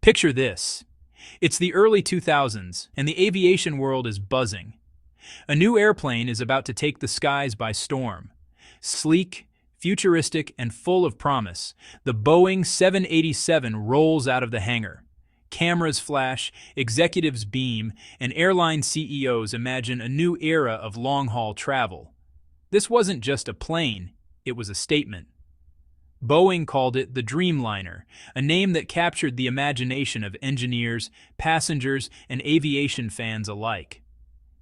Picture this. It's the early 2000s, and the aviation world is buzzing. A new airplane is about to take the skies by storm. Sleek, futuristic, and full of promise, the Boeing 787 rolls out of the hangar. Cameras flash, executives beam, and airline CEOs imagine a new era of long-haul travel. This wasn't just a plane, it was a statement. Boeing called it the Dreamliner, a name that captured the imagination of engineers, passengers, and aviation fans alike.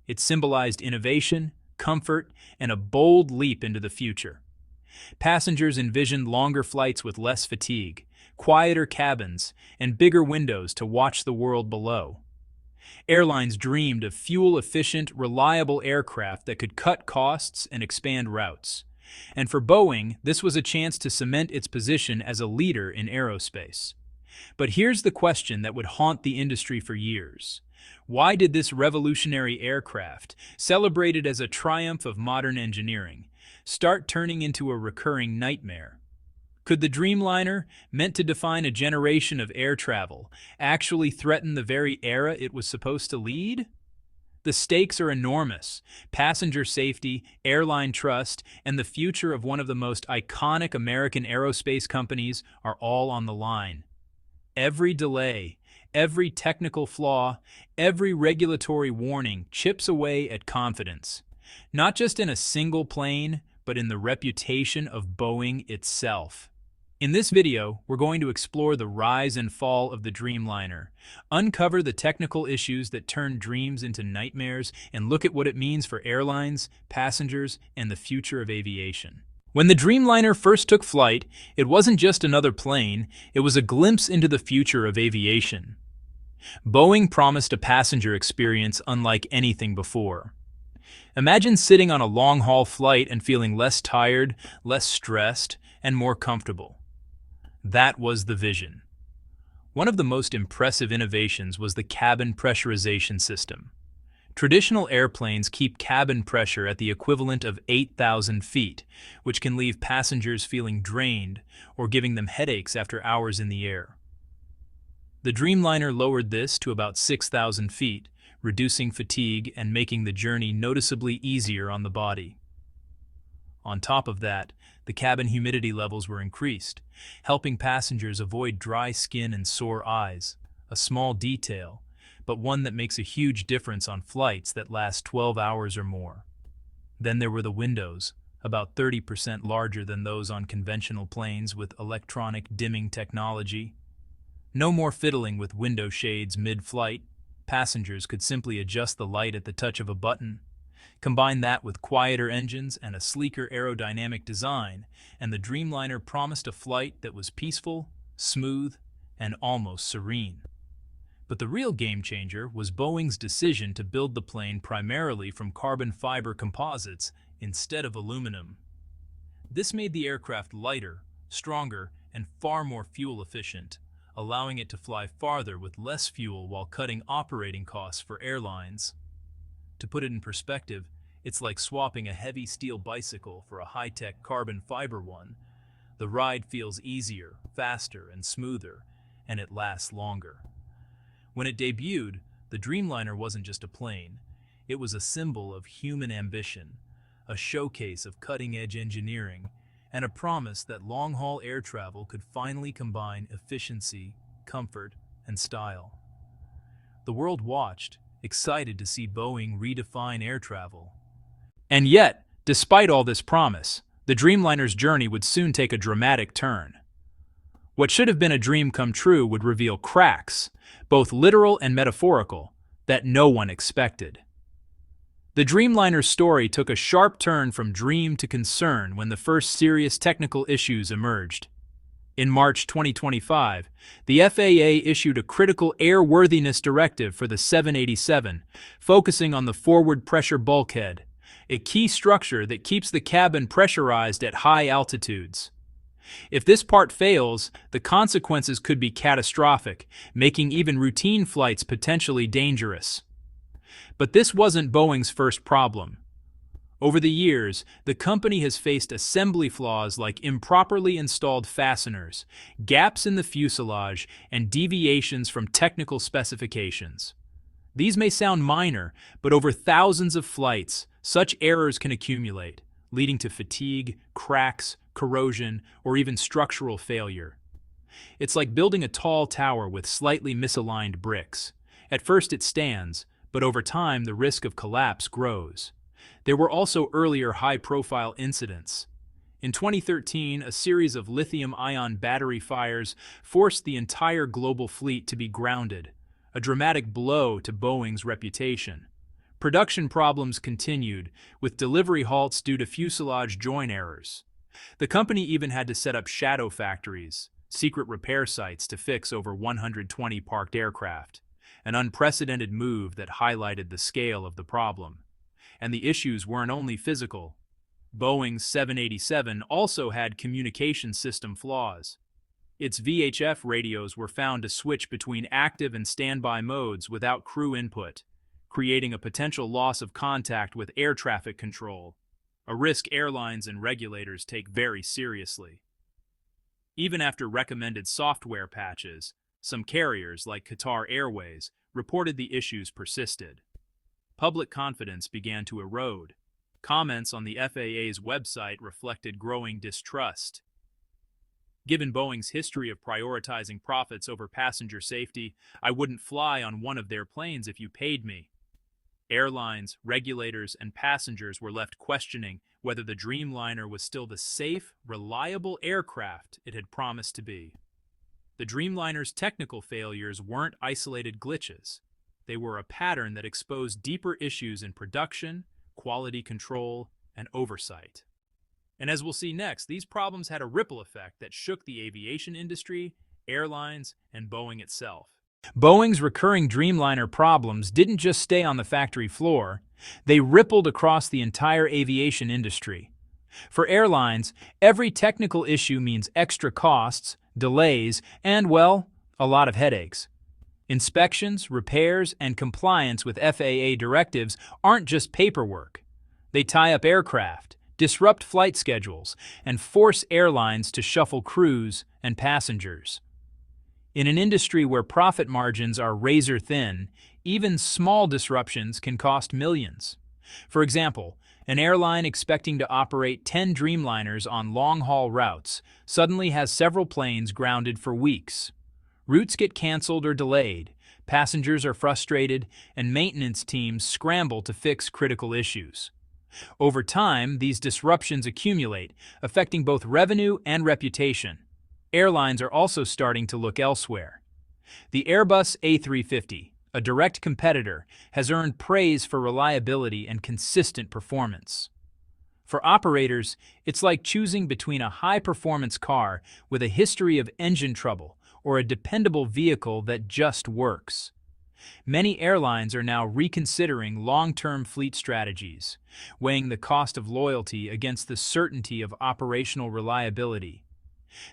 It symbolized innovation, comfort, and a bold leap into the future. Passengers envisioned longer flights with less fatigue, quieter cabins, and bigger windows to watch the world below. Airlines dreamed of fuel-efficient, reliable aircraft that could cut costs and expand routes. And for Boeing, this was a chance to cement its position as a leader in aerospace. But here's the question that would haunt the industry for years. Why did this revolutionary aircraft, celebrated as a triumph of modern engineering, start turning into a recurring nightmare? Could the Dreamliner, meant to define a generation of air travel, actually threaten the very era it was supposed to lead? The stakes are enormous. Passenger safety, airline trust, and the future of one of the most iconic American aerospace companies are all on the line. Every delay, every technical flaw, every regulatory warning chips away at confidence, not just in a single plane, but in the reputation of Boeing itself. In this video, we're going to explore the rise and fall of the Dreamliner, uncover the technical issues that turn dreams into nightmares, and look at what it means for airlines, passengers, and the future of aviation. When the Dreamliner first took flight, it wasn't just another plane, it was a glimpse into the future of aviation. Boeing promised a passenger experience unlike anything before. Imagine sitting on a long-haul flight and feeling less tired, less stressed, and more comfortable. That was the vision. One of the most impressive innovations was the cabin pressurization system. Traditional airplanes keep cabin pressure at the equivalent of 8,000 feet, which can leave passengers feeling drained or giving them headaches after hours in the air. The Dreamliner lowered this to about 6,000 feet, reducing fatigue and making the journey noticeably easier on the body. On top of that, the cabin humidity levels were increased, helping passengers avoid dry skin and sore eyes, a small detail, but one that makes a huge difference on flights that last 12 hours or more. Then there were the windows, about 30% larger than those on conventional planes with electronic dimming technology. No more fiddling with window shades mid-flight. Passengers could simply adjust the light at the touch of a button. Combine that with quieter engines and a sleeker aerodynamic design, and the Dreamliner promised a flight that was peaceful, smooth, and almost serene. But the real game-changer was Boeing's decision to build the plane primarily from carbon fiber composites instead of aluminum. This made the aircraft lighter, stronger, and far more fuel-efficient, allowing it to fly farther with less fuel while cutting operating costs for airlines. To put it in perspective, it's like swapping a heavy steel bicycle for a high-tech carbon fiber one. The ride feels easier, faster, and smoother, and it lasts longer. When it debuted, the Dreamliner wasn't just a plane. It was a symbol of human ambition, a showcase of cutting-edge engineering, and a promise that long-haul air travel could finally combine efficiency, comfort, and style. The world watched, excited to see Boeing redefine air travel. And yet, despite all this promise, the Dreamliner's journey would soon take a dramatic turn. What should have been a dream come true would reveal cracks, both literal and metaphorical, that no one expected. The Dreamliner's story took a sharp turn from dream to concern when the first serious technical issues emerged. In March 2025, the FAA issued a critical airworthiness directive for the 787, focusing on the forward pressure bulkhead, a key structure that keeps the cabin pressurized at high altitudes. If this part fails, the consequences could be catastrophic, making even routine flights potentially dangerous. But this wasn't Boeing's first problem. Over the years, the company has faced assembly flaws like improperly installed fasteners, gaps in the fuselage, and deviations from technical specifications. These may sound minor, but over thousands of flights, such errors can accumulate, leading to fatigue, cracks, corrosion, or even structural failure. It's like building a tall tower with slightly misaligned bricks. At first it stands, but over time the risk of collapse grows. There were also earlier high-profile incidents. In 2013, a series of lithium-ion battery fires forced the entire global fleet to be grounded, a dramatic blow to Boeing's reputation. Production problems continued, with delivery halts due to fuselage joint errors. The company even had to set up shadow factories, secret repair sites to fix over 120 parked aircraft, an unprecedented move that highlighted the scale of the problem. And the issues weren't only physical. Boeing's 787 also had communication system flaws. Its VHF radios were found to switch between active and standby modes without crew input, creating a potential loss of contact with air traffic control, a risk airlines and regulators take very seriously. Even after recommended software patches, some carriers, like Qatar Airways, reported the issues persisted. Public confidence began to erode. Comments on the FAA's website reflected growing distrust. Given Boeing's history of prioritizing profits over passenger safety, I wouldn't fly on one of their planes if you paid me. Airlines, regulators, and passengers were left questioning whether the Dreamliner was still the safe, reliable aircraft it had promised to be. The Dreamliner's technical failures weren't isolated glitches. They were a pattern that exposed deeper issues in production, quality control, and oversight. And as we'll see next, these problems had a ripple effect that shook the aviation industry, airlines, and Boeing itself. Boeing's recurring Dreamliner problems didn't just stay on the factory floor, they rippled across the entire aviation industry. For airlines, every technical issue means extra costs, delays, and, well, a lot of headaches. Inspections, repairs, and compliance with FAA directives aren't just paperwork. They tie up aircraft, disrupt flight schedules, and force airlines to shuffle crews and passengers. In an industry where profit margins are razor-thin, even small disruptions can cost millions. For example, an airline expecting to operate 10 Dreamliners on long-haul routes suddenly has several planes grounded for weeks. Routes get canceled or delayed, passengers are frustrated, and maintenance teams scramble to fix critical issues. Over time, these disruptions accumulate, affecting both revenue and reputation. Airlines are also starting to look elsewhere. The Airbus A350, a direct competitor, has earned praise for reliability and consistent performance. For operators, it's like choosing between a high-performance car with a history of engine trouble or a dependable vehicle that just works. Many airlines are now reconsidering long-term fleet strategies, weighing the cost of loyalty against the certainty of operational reliability.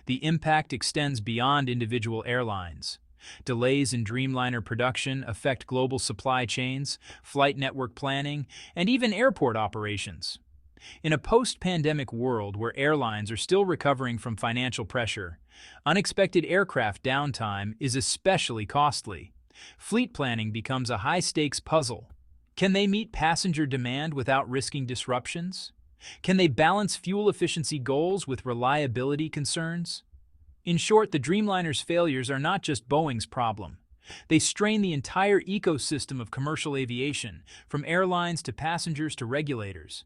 The impact extends beyond individual airlines. Delays in Dreamliner production affect global supply chains, flight network planning, and even airport operations. In a post-pandemic world where airlines are still recovering from financial pressure, unexpected aircraft downtime is especially costly. Fleet planning becomes a high-stakes puzzle. Can they meet passenger demand without risking disruptions? Can they balance fuel efficiency goals with reliability concerns? In short, the Dreamliner's failures are not just Boeing's problem. They strain the entire ecosystem of commercial aviation, from airlines to passengers to regulators.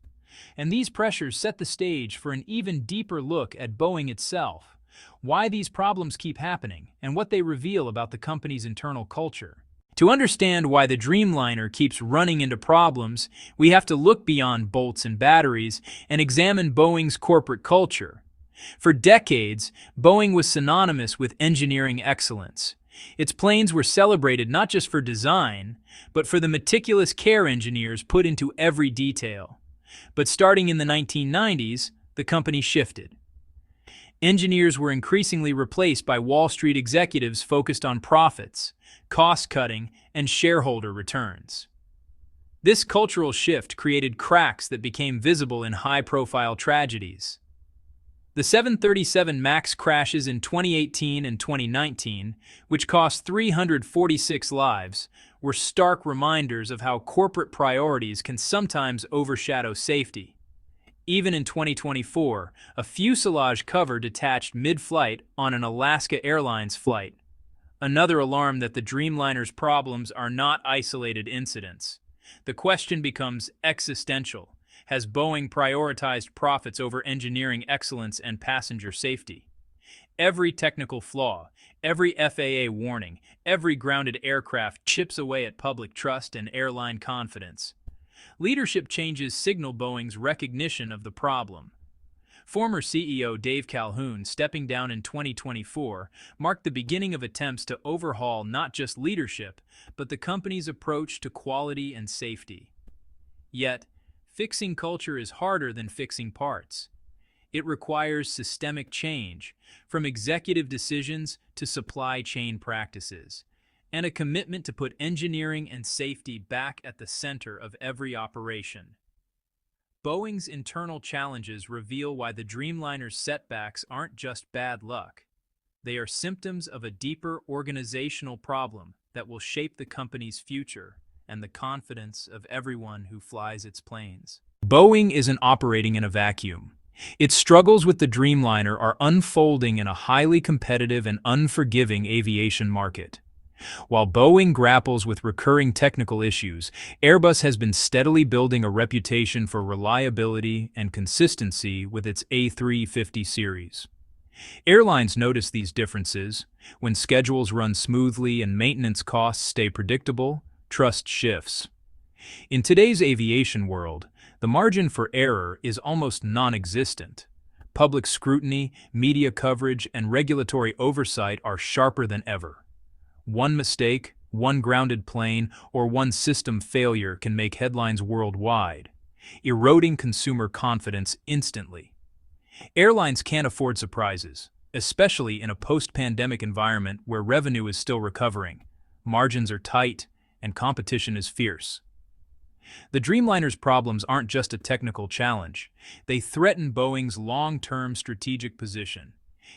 And these pressures set the stage for an even deeper look at Boeing itself, why these problems keep happening, and what they reveal about the company's internal culture. To understand why the Dreamliner keeps running into problems, we have to look beyond bolts and batteries and examine Boeing's corporate culture. For decades, Boeing was synonymous with engineering excellence. Its planes were celebrated not just for design, but for the meticulous care engineers put into every detail. But starting in the 1990s, the company shifted. Engineers were increasingly replaced by Wall Street executives focused on profits, cost-cutting, and shareholder returns. This cultural shift created cracks that became visible in high-profile tragedies. The 737 MAX crashes in 2018 and 2019, which cost 346 lives, were stark reminders of how corporate priorities can sometimes overshadow safety. Even in 2024, a fuselage cover detached mid-flight on an Alaska Airlines flight. Another alarm that the Dreamliner's problems are not isolated incidents. The question becomes existential. Has Boeing prioritized profits over engineering excellence and passenger safety? Every technical flaw, every FAA warning, every grounded aircraft chips away at public trust and airline confidence. Leadership changes signal Boeing's recognition of the problem. Former CEO Dave Calhoun stepping down in 2024 marked the beginning of attempts to overhaul not just leadership, but the company's approach to quality and safety. Yet, fixing culture is harder than fixing parts. It requires systemic change, from executive decisions to supply chain practices, and a commitment to put engineering and safety back at the center of every operation. Boeing's internal challenges reveal why the Dreamliner's setbacks aren't just bad luck. They are symptoms of a deeper organizational problem that will shape the company's future and the confidence of everyone who flies its planes. Boeing isn't operating in a vacuum. Its struggles with the Dreamliner are unfolding in a highly competitive and unforgiving aviation market. While Boeing grapples with recurring technical issues, Airbus has been steadily building a reputation for reliability and consistency with its A350 series. Airlines notice these differences. When schedules run smoothly and maintenance costs stay predictable, trust shifts. In today's aviation world, the margin for error is almost non-existent. Public scrutiny, media coverage, and regulatory oversight are sharper than ever. One mistake, one grounded plane, or one system failure can make headlines worldwide, eroding consumer confidence instantly. Airlines can't afford surprises, especially in a post-pandemic environment where revenue is still recovering, margins are tight, and competition is fierce. The Dreamliner's problems aren't just a technical challenge. They threaten Boeing's long-term strategic position.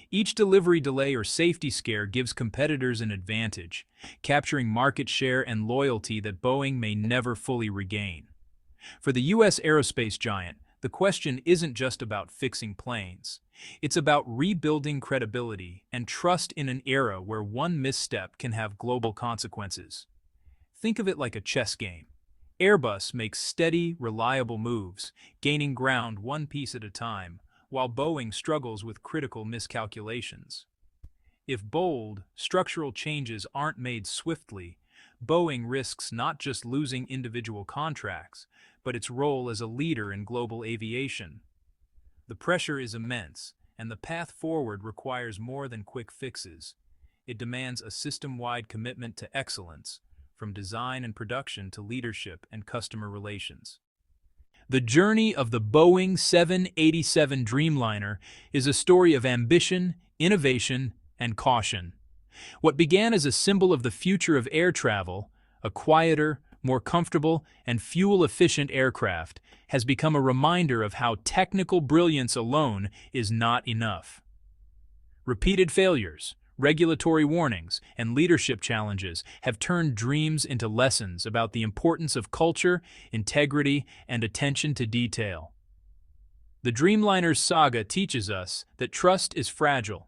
Each delivery delay or safety scare gives competitors an advantage, capturing market share and loyalty that Boeing may never fully regain. For the U.S. aerospace giant, the question isn't just about fixing planes. It's about rebuilding credibility and trust in an era where one misstep can have global consequences. Think of it like a chess game. Airbus makes steady, reliable moves, gaining ground one piece at a time, while Boeing struggles with critical miscalculations. If bold, structural changes aren't made swiftly, Boeing risks not just losing individual contracts, but its role as a leader in global aviation. The pressure is immense, and the path forward requires more than quick fixes. It demands a system-wide commitment to excellence, from design and production to leadership and customer relations. The journey of the Boeing 787 Dreamliner is a story of ambition, innovation, and caution. What began as a symbol of the future of air travel, a quieter, more comfortable, and fuel-efficient aircraft, has become a reminder of how technical brilliance alone is not enough. Repeated failures, regulatory warnings, and leadership challenges have turned dreams into lessons about the importance of culture, integrity, and attention to detail. The Dreamliner Saga teaches us that trust is fragile.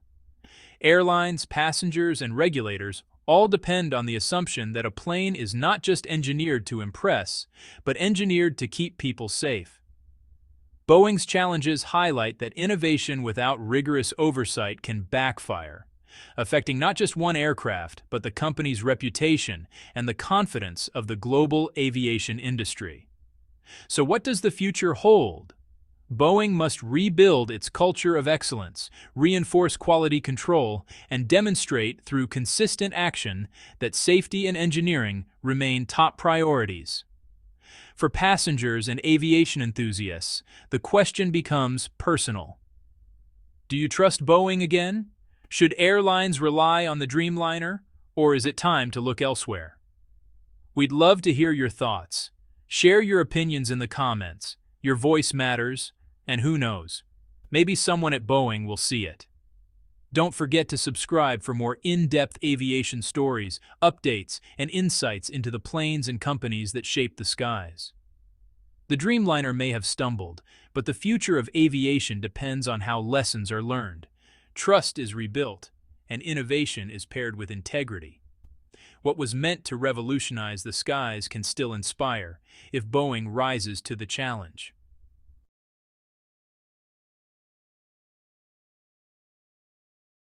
Airlines, passengers, and regulators all depend on the assumption that a plane is not just engineered to impress, but engineered to keep people safe. Boeing's challenges highlight that innovation without rigorous oversight can backfire, affecting not just one aircraft, but the company's reputation and the confidence of the global aviation industry. So what does the future hold? Boeing must rebuild its culture of excellence, reinforce quality control, and demonstrate through consistent action that safety and engineering remain top priorities. For passengers and aviation enthusiasts, the question becomes personal. Do you trust Boeing again? Should airlines rely on the Dreamliner, or is it time to look elsewhere? We'd love to hear your thoughts. Share your opinions in the comments. Your voice matters, and who knows, maybe someone at Boeing will see it. Don't forget to subscribe for more in-depth aviation stories, updates, and insights into the planes and companies that shape the skies. The Dreamliner may have stumbled, but the future of aviation depends on how lessons are learned. Trust is rebuilt, and innovation is paired with integrity. What was meant to revolutionize the skies can still inspire if Boeing rises to the challenge.